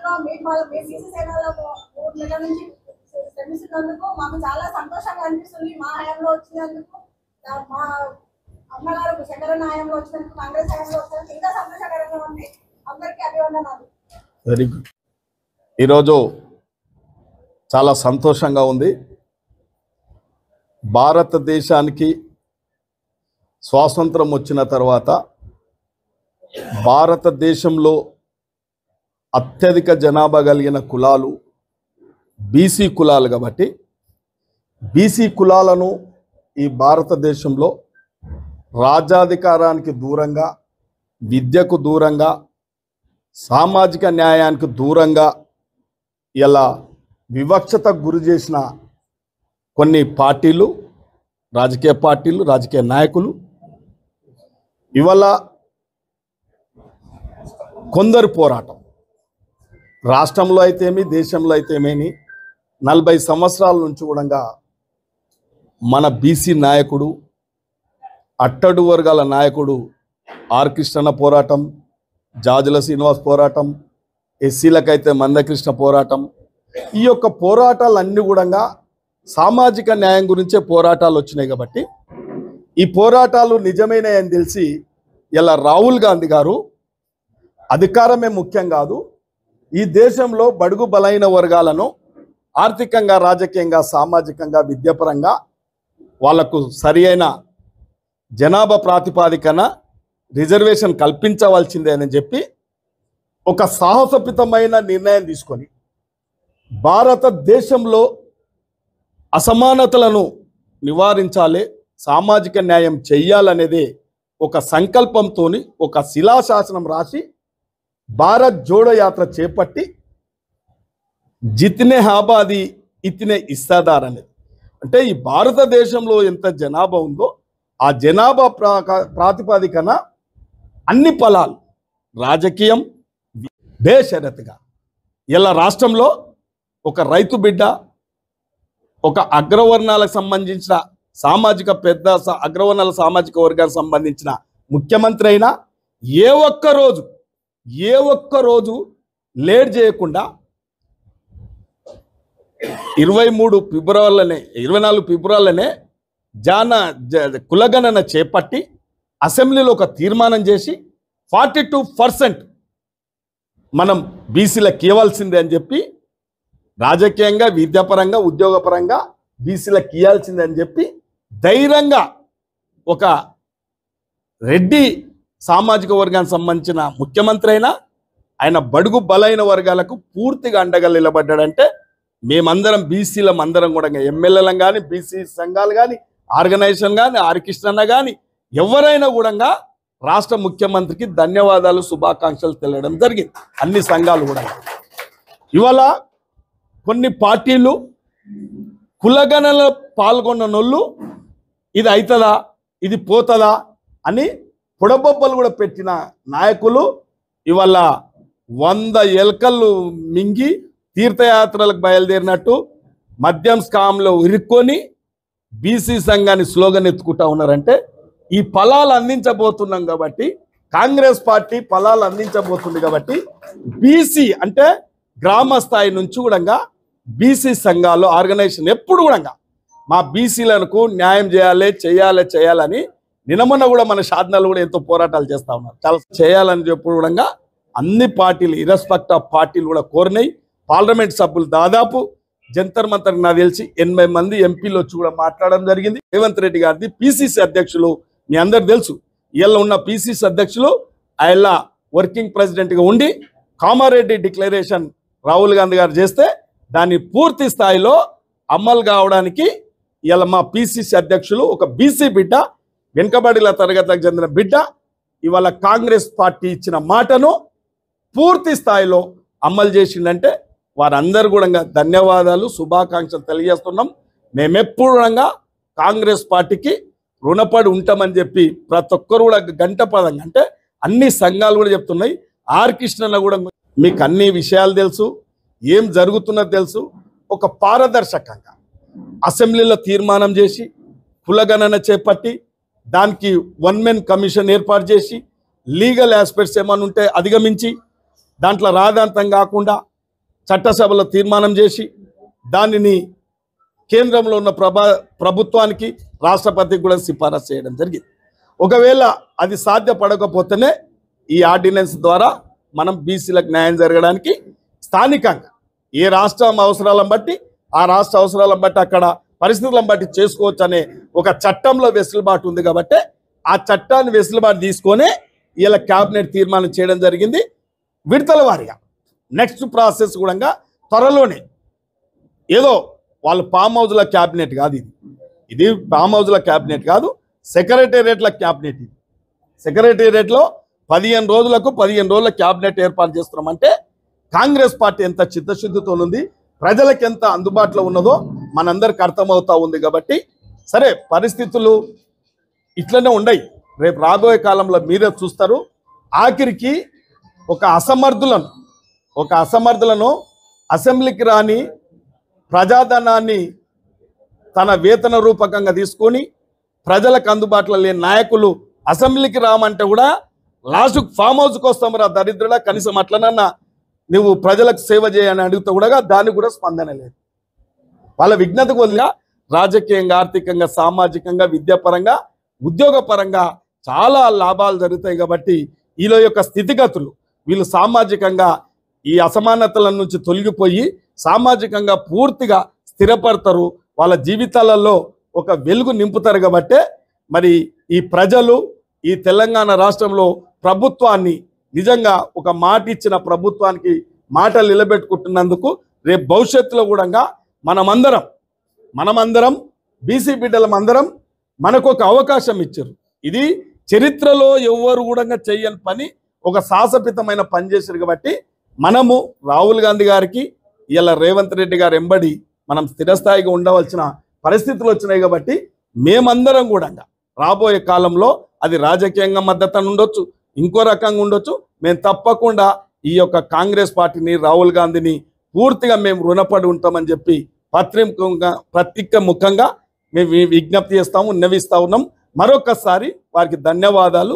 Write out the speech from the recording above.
అందులో మీ బీసీ సేనలో 3 నెలల నుంచి శ్రమిస్తున్నందుకు మాకు చాలా సంతోషంగా అనిపిస్తుంది. మా హయాంలో వచ్చినందుకు, మా అమ్మగారు శంకరన్న హయాంలో వచ్చినందుకు, కాంగ్రెస్ హయాంలో వచ్చినందుకు ఇంకా సంతోషకరంగా ఉంది. అందరికీ అభివందనాలు. Very good. ఈరోజు చాలా సంతోషంగా ఉంది. భారతదేశానికి స్వాతంత్రం వచ్చిన తర్వాత భారతదేశంలో అత్యధిక జనాభా కలిగిన కులాలు బీసీ కులాలు కాబట్టి బీసీ కులాలను ఈ భారతదేశంలో రాజ్యాధికారానికి దూరంగా, విద్యకు దూరంగా, సామాజిక న్యాయానికి దూరంగా ఇలా వివక్షతకు గురి చేసిన కొన్ని పార్టీలు, రాజకీయ పార్టీలు, రాజకీయ నాయకులు ఇవాళ కొందరు పోరాటం రాష్ట్రంలో అయితేమి, దేశంలో అయితేమేని 40 సంవత్సరాల నుంచి కూడా మన బీసీ నాయకుడు, అట్టడు వర్గాల నాయకుడు ఆర్ కృష్ణన్న పోరాటం, జాజుల శ్రీనివాస్ పోరాటం, ఎస్సీలకైతే మందకృష్ణ పోరాటం, ఈ యొక్క పోరాటాలన్నీ కూడా సామాజిక న్యాయం గురించే పోరాటాలు వచ్చినాయి. కాబట్టి ఈ పోరాటాలు నిజమైనయని తెలిసి ఇలా రాహుల్ గాంధీ గారు అధికారమే ముఖ్యం కాదు, ఈ దేశంలో బడుగు బలైన వర్గాలను ఆర్థికంగా, రాజకీయంగా, సామాజికంగా, విద్యాపరంగా వాళ్లకు సరి అయిన జనాభా ప్రాతిపాదికన రిజర్వేషన్ కల్పించవలసిందే అని చెప్పి ఒక సాహసోపేతమైన నిర్ణయం తీసుకొని భారతదేశంలో అసమానతలను నివారించాలి, సామాజిక న్యాయం చెయ్యాలనేది ఒక సంకల్పంతో ఒక శిలాశాసనం రాసి భారత్ జోడో యాత్ర చేపట్టి జితనే ఆబాది ఇతనే ఇస్తాదార్ అనేది, అంటే ఈ భారతదేశంలో ఎంత జనాభా ఉందో ఆ జనాభా ప్రాతిపదికన అన్ని ఫలాలు రాజకీయం బేషరతుగా ఇలా రాష్ట్రంలో ఒక రైతు బిడ్డ, ఒక అగ్రవర్ణాలకు సంబంధించిన సామాజిక అగ్రవర్ణాల సామాజిక వర్గానికి సంబంధించిన ముఖ్యమంత్రి అయినా ఏ ఒక్క రోజు లేట్ చేయకుండా 24 ఫిబ్రవరిలోనే కులగణన చేపట్టి అసెంబ్లీలో ఒక తీర్మానం చేసి 42% మనం బీసీలకు ఇవ్వాల్సిందే అని చెప్పి, రాజకీయంగా, విద్యాపరంగా, ఉద్యోగపరంగా బీసీలకు ఇవ్వాల్సిందే అని చెప్పి ధైర్యంగా ఒక రెడ్డి సామాజిక వర్గానికి సంబంధించిన ముఖ్యమంత్రి అయినా ఆయన బడుగు బలైన వర్గాలకు పూర్తిగా అండగా నిలబడ్డాడంటే మేమందరం బీసీలం అందరం కూడా ఎమ్మెల్యేలం కానీ, బీసీ సంఘాలు కానీ, ఆర్గనైజేషన్ కానీ, ఆర్ కృష్ణన్న కానీ ఎవరైనా కూడా రాష్ట్ర ముఖ్యమంత్రికి ధన్యవాదాలు, శుభాకాంక్షలు తెలియడం జరిగింది. అన్ని సంఘాలు కూడా ఇవాళ కొన్ని పార్టీలు కులగణనలో పాల్గొన్నోళ్ళు ఇది అవుతుందా, ఇది పోతుందా అని పొడబొబ్బలు కూడా పెట్టిన నాయకులు ఇవాళ 100 ఎలకలు మింగి తీర్థయాత్రలకు బయలుదేరినట్టు మద్యం స్కామ్లో ఇరుక్కొని బీసీ సంఘాన్ని స్లోగన్ ఎత్తుకుంటా ఉన్నారంటే ఈ ఫలాలు అందించబోతున్నాం కాబట్టి, కాంగ్రెస్ పార్టీ ఫలాలు అందించబోతుంది కాబట్టి బీసీ అంటే గ్రామ స్థాయి నుంచి కూడా బీసీ సంఘాలు ఆర్గనైజేషన్ ఎప్పుడు కూడా మా బీసీలకు న్యాయం చేయాలని నిన్నమొన్న కూడా మన సాధనలు కూడా ఎంతో పోరాటాలు చేస్తూ ఉన్నారు. చాలా చేయాలని చెప్పి కూడా అన్ని పార్టీలు ఇర్రెస్పెక్ట్ ఆఫ్ పార్టీలు కూడా కోరినాయి. పార్లమెంట్ సభ్యులు దాదాపు జంతర్ మంతర్ నాకు తెలిసి 80 మంది ఎంపీలు వచ్చి కూడా మాట్లాడడం జరిగింది. రేవంత్ రెడ్డి గారిది పిసిసి అధ్యక్షులు మీ అందరు తెలుసు, ఇలా ఉన్న పిసిసి అధ్యక్షులు ఆయన వర్కింగ్ ప్రెసిడెంట్గా ఉండి కామారెడ్డి డిక్లరేషన్ రాహుల్ గాంధీ గారు చేస్తే దాన్ని పూర్తి స్థాయిలో అమలు కావడానికి ఇలా మా పిసిసి అధ్యక్షులు ఒక బీసీ బిడ్డ, వెనుకబడిన తరగతులకు చెందిన బిడ్డ ఇవాళ కాంగ్రెస్ పార్టీ ఇచ్చిన మాటను పూర్తి స్థాయిలో అమలు చేసిందంటే వారందరూ కూడా ధన్యవాదాలు, శుభాకాంక్షలు తెలియజేస్తున్నాం. మేమెప్పుడు కాంగ్రెస్ పార్టీకి రుణపడి ఉంటామని చెప్పి ప్రతి ఒక్కరు కూడా గంట పదంగా అంటే అన్ని సంఘాలు కూడా చెప్తున్నాయి. ఆర్ కృష్ణన్న కూడా మీకు అన్ని విషయాలు తెలుసు, ఏం జరుగుతున్నది తెలుసు. ఒక పారదర్శకంగా అసెంబ్లీలో తీర్మానం చేసి కులగణన చేపట్టి దానికి 1 మెన్ కమిషన్ ఏర్పాటు చేసి లీగల్ ఆస్పెక్ట్స్ ఏమైనా ఉంటే అధిగమించి దాంట్లో రాదాంతం కాకుండా చట్టసభలో తీర్మానం చేసి దానిని కేంద్రంలో ఉన్న ప్రభుత్వానికి రాష్ట్రపతికి కూడా సిఫారసు చేయడం జరిగింది. ఒకవేళ అది సాధ్యపడకపోతేనే ఈ ఆర్డినెన్స్ ద్వారా మనం బీసీలకు న్యాయం జరగడానికి స్థానికంగా ఏ రాష్ట్రం అవసరాలను బట్టి ఆ రాష్ట్ర అవసరాలను బట్టి అక్కడ పరిస్థితులను బట్టి చేసుకోవచ్చు అనే ఒక చట్టంలో వెసులుబాటు ఉంది. కాబట్టి ఆ చట్టాన్ని వెసులుబాటు తీసుకొనే ఇలా క్యాబినెట్ తీర్మానం చేయడం జరిగింది. విడతల వారీగా నెక్స్ట్ ప్రాసెస్ కూడా త్వరలోనే, ఏదో వాళ్ళు ఫామ్ హౌస్ల క్యాబినెట్ కాదు, ఇది ఫామ్ హౌస్ల క్యాబినెట్ కాదు, సెక్రటేరియట్ల క్యాబినెట్. ఇది సెక్రటేరియట్లో 15 రోజులకు 15 రోజుల క్యాబినెట్ ఏర్పాటు చేస్తున్నామంటే కాంగ్రెస్ పార్టీ ఎంత చిత్తశుద్ధితో ఉంది, ప్రజలకు ఎంత అందుబాటులో ఉన్నదో మనందరికి అర్థమవుతా ఉంది. కాబట్టి సరే, పరిస్థితులు ఇట్లనే ఉండయి. రేపు రాబోయే కాలంలో మీరే చూస్తారు. ఆఖరికి ఒక అసమర్థులను అసెంబ్లీకి రాని ప్రజాధనాన్ని తన వేతన రూపకంగా తీసుకొని ప్రజలకు అందుబాటులో లేని నాయకులు అసెంబ్లీకి రామంటే కూడా లాస్ట్కు ఫామ్ హౌస్కి వస్తాం రా దరిద్రుడా, కనీసం అట్లనన్నా నువ్వు ప్రజలకు సేవ చేయని అడుగుతా కూడా దానికి కూడా స్పందన లేదు. వాళ్ళ విజ్ఞత కొద్దిగా రాజకీయంగా, ఆర్థికంగా, సామాజికంగా, విద్యాపరంగా, ఉద్యోగపరంగా చాలా లాభాలు జరుగుతాయి. కాబట్టి వీళ్ళ యొక్క స్థితిగతులు, వీళ్ళు సామాజికంగా ఈ అసమానతల నుంచి తొలగిపోయి సామాజికంగా పూర్తిగా స్థిరపడతారు, వాళ్ళ జీవితాలలో ఒక వెలుగు నింపుతారు. కాబట్టి మరి ఈ ప్రజలు ఈ తెలంగాణ రాష్ట్రంలో ప్రభుత్వాన్ని నిజంగా ఒక మాట ఇచ్చిన ప్రభుత్వానికి మాటలు నిలబెట్టుకుంటున్నందుకు రేపు భవిష్యత్తులో కూడా మనమందరం బీసీ బిడ్డలమందరం మనకు ఒక అవకాశం ఇచ్చారు. ఇది చరిత్రలో ఎవరు కూడా చెయ్యని పని, ఒక సాహసపితమైన పని చేశారు. కాబట్టి మనము రాహుల్ గాంధీ గారికి ఇలా రేవంత్ రెడ్డి గారు ఎంబడి మనం స్థిరస్థాయిగా ఉండవలసిన పరిస్థితులు వచ్చినాయి. కాబట్టి మేమందరం కూడా రాబోయే కాలంలో అది రాజకీయంగా మద్దతు ఉండొచ్చు, ఇంకో రకంగా ఉండొచ్చు, మేము తప్పకుండా ఈ యొక్క కాంగ్రెస్ పార్టీని, రాహుల్ గాంధీని పూర్తిగా మేము రుణపడి ఉంటామని చెప్పి ప్రత్యేక ముఖంగా మేము విజ్ఞప్తి చేస్తాము, విన్నవిస్తా ఉన్నాం. మరొకసారి వారికి ధన్యవాదాలు.